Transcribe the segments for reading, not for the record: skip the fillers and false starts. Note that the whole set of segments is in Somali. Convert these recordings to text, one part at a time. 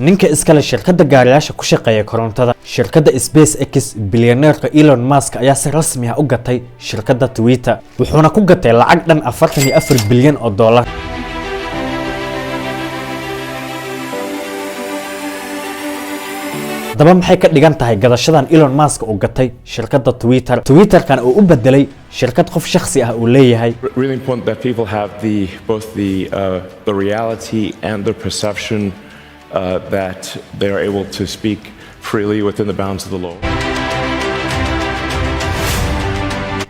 ninka iskale shirkadda gaariyaasha ku shaqeeya korontada shirkadda SpaceX bilyaneerka Elon Musk ayaa si rasmi ah u gatay shirkadda Twitter wuxuuna ku gatay lacag dhan 44 bilyan oo dollar. daba maxay ka dhigan tahay gadashadan Elon Musk oo gatay shirkadda Twitter kan oo u bedelay shirkad qof shakhsi ah oo leeyahay. Really important that people have both the reality and the perception that they are able to speak freely within the bounds of the law.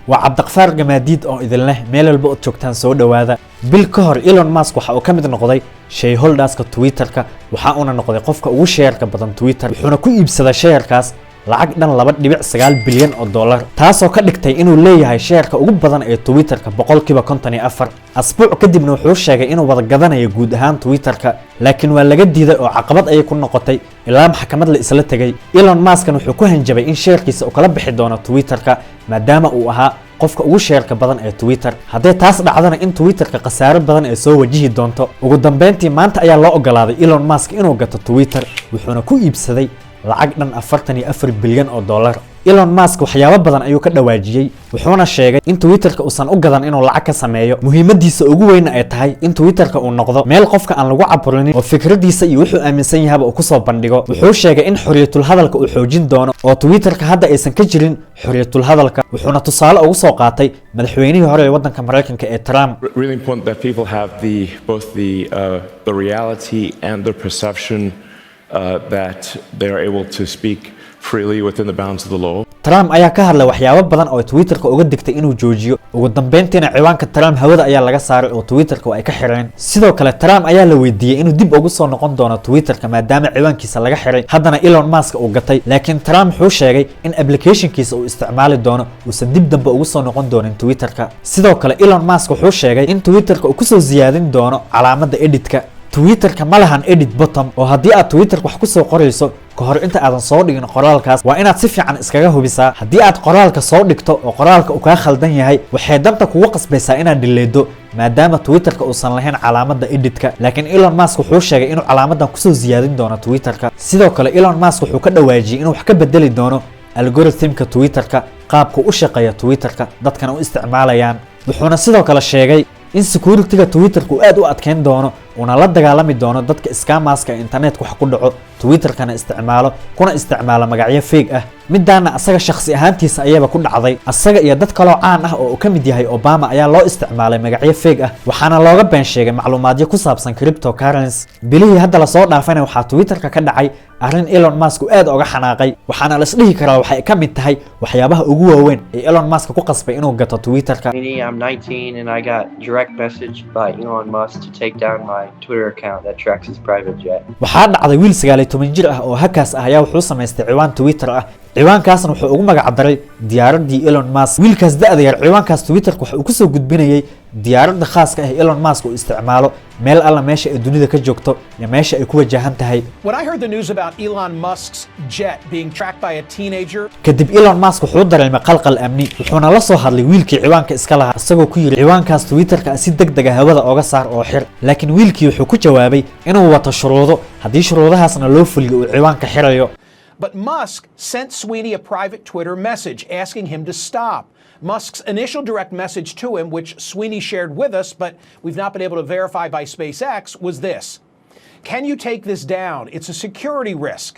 وعبدالغفار جماديد oo idin leh meel walba oo joogtaan soo dhawaada bil ka hor Elon Musk waxa uu ka mid noqday shareholderska Twitter-ka waxa uu noqday qofka ugu sheerka badan Twitter wuxuuna ku iibsaday sheerkaas lacag dhan 2.9 bilyan oo dollar taasoo ka dhigtay inuu leeyahay sheerka ugu badan ee Twitter-ka 54%. asbuuc kadibna wuxuu sheegay inuu wada gadanayo guud ahaan Twitter-ka laakiin waa laga diiday oo caqabad ay ku noqotay ilaa maxkamad la isla tagay. Elon Musk wuxuu ku hanjabay in sheerkiisa uu kala bixi doono Twitter-ka maadaama uu ahaa qofka ugu sheerka badan ee Twitter. haddii taas dhacdana in Twitter-ka khasaaro badan ay soo wajihi doonto. ugu dambeyntii maanta ayaa loo ogolaaday Elon Musk inuu gato Twitter wuxuuna ku iibsaday lacag dhan 44 bilyan oo dollar. Elon Musk waxyaabo badan ayuu ka dhawaajiyay wuxuuna sheegay in Twitter-ka uusan u gadan inuu lacag ka sameeyo muhiimadiisa ugu weyn ay tahay in Twitter-ka uu noqdo meel qofka aan lagu caburinin oo fikradiisa iyo wuxuu aaminsan yahay uu ku soo bandhigo. wuxuu sheegay in xoriyatul hadalka uu xoojin doono oo Twitter-ka hadda aysan ka jirin xoriyatul hadalka wuxuuna tusaale ugu soo qaatay madaxweynihii hore ee wadanka Mareykanka ee Trump. Really important that people have both the reality and the perception that they are able to speak freely within the bounds of the law. Trump ayaa ka hadlay waxyaabo badan oo Twitter-ka uga digtay inuu joojiyo. ugu dambeyntiina ciwaanka Trump hawada ayaa laga saaray oo Twitter-ka ay ka xireen. sidoo kale Trump ayaa la weydiiyay inuu dib ugu soo noqon doono Twitter-ka maadaama ciwaankiisa laga xiray haddana Elon Musk uu gatay laakiin Trump wuxuu sheegay in application-kiisa uu isticmaali doono uusan dib dambe ugu soo noqon doonin Twitter-ka. sidoo kale Elon Musk wuxuu sheegay in Twitter-ka uu ku soo ziyaadin doono calaamadda edit-ka. Twitter-ka ma lahan edit button oo haddii aad Twitter-ka wax ku soo qorayso ka hor inta aadan soo dhigin qoraalkaas waa inaad si fiican iskaga hubisaa. haddii aad qoraalka soo dhigto oo qoraalka uu ka khaldan yahay waxay danta kugu qasbaysaa inaad dileedo maadaama Twitter-ka uusan lahayn calaamadda edit-ka. laakiin Elon Musk wuxuu sheegay inuu calaamadan ku soo ziyaadin doono Twitter-ka. sidoo kale Elon Musk wuxuu ka dhawaajiyay inuu wax ka bedeli doono algorithm-ka Twitter-ka qaabka u shaqeeya Twitter-ka dadkana u isticmaalayaan. wuxuuna sidoo kale sheegay in security-ga Twitter-ku aad u adkeyn doono una la dagaalami doono dadka scammerska internet-ka wax ku dhaco Twitter-kana isticmaalo magacyo fake ah. midaana asaga shakhsi ahaantiisa ayaba ku dhacday asaga iyo dad kale oo caan ah oo ka mid yahay Obama ayaa loo isticmaalay magacyo fake ah waxaana looga been sheegay macluumaadyo ku saabsan cryptocurrency. bilihii hadda la soo dhaafayna waxaa Twitter-ka ka dhacay arrin Elon Musk aad uga xanaaqay waxaana la isdhihi karaa waxay ka mid tahay waxyaabaha ugu waaweyn ee Elon Musk ku qasbay inuu gato Twitter-ka. I'm 19 and I got direct message by Elon Musk to take down my Twitter account that tracks his private jet. waxaa dhacday wiil 19 jir ah oo hakaas ah ayaa wuxuu samaystay ciwaan Twitter ah ciwaankaasna wuxuu ugu magac daray diyaaradii Elon Musk. wiilkaas da'da yar ciwaankaas Twitter-ka waxa uu ku soo gudbinayay diyaaradda khaaska ah ee Elon Musk uu isticmaalo meel alla meesha ay dunida ka joogto iyo meesha ay ku wajahan tahay. When I heard the news about Elon Musk's jet being tracked by a teenager, kadib Elon Musk wuxuu dareemay qalqal amni wuxuuna la soo hadlay wiilkii ciwaanka iska lahaa isagoo ku yiri ciwaankaas Twitter-ka si degdeg ah hawada uga saar oo xir. laakiin wiilkii wuxuu ku jawaabay inuu wato shuruudo haddii shuruudahaasna loo fuliyo uu ciwaanka xirayo. but Musk sent Sweeney a private Twitter message asking him to stop. Musk's initial direct message to him, which Sweeney shared with us, but we've not been able to verify by SpaceX, was this: "Can you take this down? It's a security risk."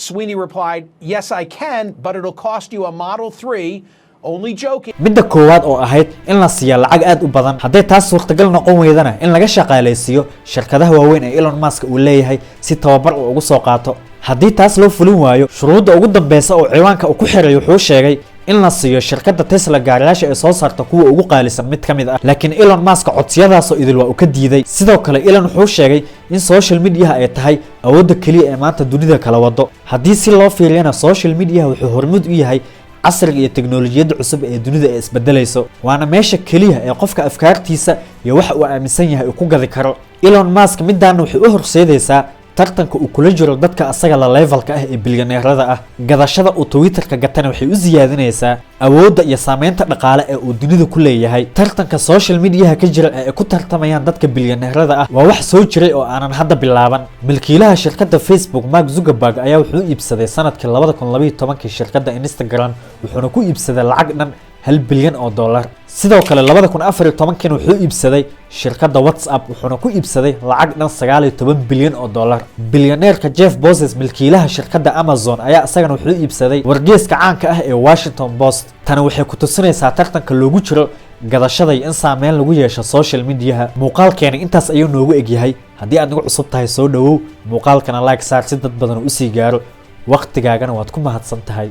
Sweeney replied, "Yes, I can, but it'll cost you a Model 3. Only joking." midda koowaad oo ahayd in la siiyo lacag aad u badan haddii taas suurtagal noqon weydana in laga shaqaaleysiiyo shirkadaha waaweyn ee Elon Musk uu leeyahay si tababar uu ugu soo qaato. haddii taas loo fulin waayo shuruudda ugu dambeysa oo ciwaanka uu ku xiray wuxuu sheegay in la siiyo shirkadda Tesla gaariyaasha ee soo saarta kuwa ugu qaalisan mid ka mid ah laakiin Elon Musk codsiyadaas oo idil waa uu ka diiday. sidoo kale Elon wuxuu sheegay in social media ay tahay awoodda kaliya ee maanta dunida kala wado. haddii si loo fiiriyana social media wuxuu hormuud u yahay casriga iyo teknolojiyadda cusub ee dunida ee isbedelayso waana meesha kaliya ee qofka afkaartiisa iyo waxa uu aaminsan yahay uu ku gadi karo. Elon Musk midaan wuxuu u horseedaysaa tartanka uu kula jiro dadka asaga la levelka ah ee bilyaneerada ah. Gadashada uu Twitterka gatana waxay u siyaadinaysaa awoodda iyo saameynta dhaqaale ee uu dunida ku leeyahay. Tartanka social media ka jira ee ku tartamayaan dadka bilyaneerada ah waa wax soo jiray oo aanan hadda bilaaban. Milkiilaha shirkadda Facebook Mark Zuckerberg ayaa wuxuu iibsaday sanadkii 2012 shirkadda Instagram wuxuuna ku iibsaday lacag dhan $1 bilyan. sidoo kale 2014 wuxuu iibsaday shirkadda WhatsApp wuxuuna ku iibsaday lacag dhan $19 bilyan. Bilyaneerka Jeff Bezos milkiilaha shirkadda Amazon ayaa isagana wuxuu iibsaday wargeyska caanka ah ee Washington Post. Tani waxay ku tusinaysaa tartanka loogu jiro gadashada iyo in saameyn lagu yeesho social media. Muuqaalkeena intaas ayuu noogu egyahay. haddii aad nagu cusub tahay soo dhawow muuqaalkana like saar si dad badan u sii gaaro waqtigaagana waad ku mahadsan tahay.